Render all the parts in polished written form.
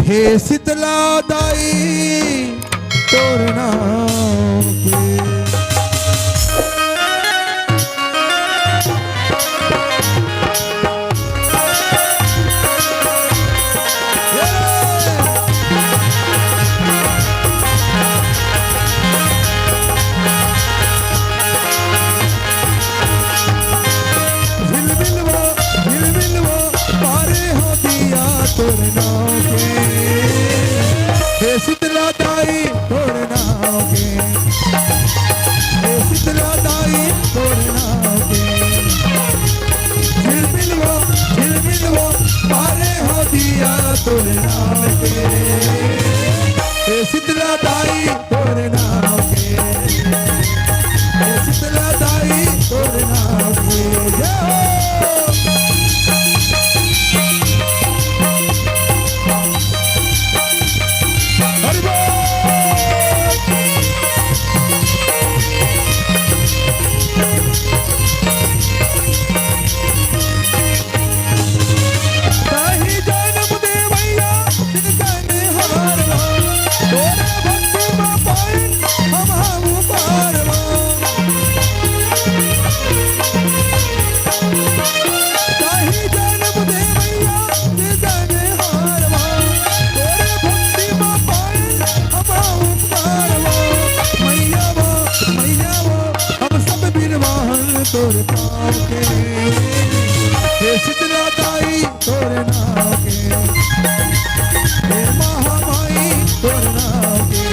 हे शीतला दाई तोर नाम के तोर नाम के हे शीतला दाई तोर नाम के हे शीतला दाई तोर नाम के झिलमिलवो पारे हो दिया तोर नाम के हे शीतला दाई तोर नाम के हे शीतला दाई तोर नाम के तोर नाम के हे शीतला दाई तोर नाम के हे महामाई तोर नाम के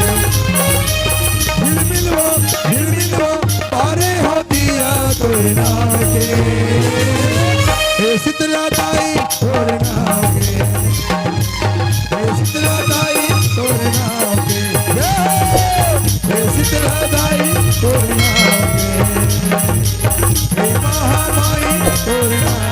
झिलमिलवो पारे हो दिया तोर नाम के हे शीतला दाई तोर नाम के हे शीतला दाई तोर नाम के हे शीतला दाई तोर नाम के हे महामाई तोर नाम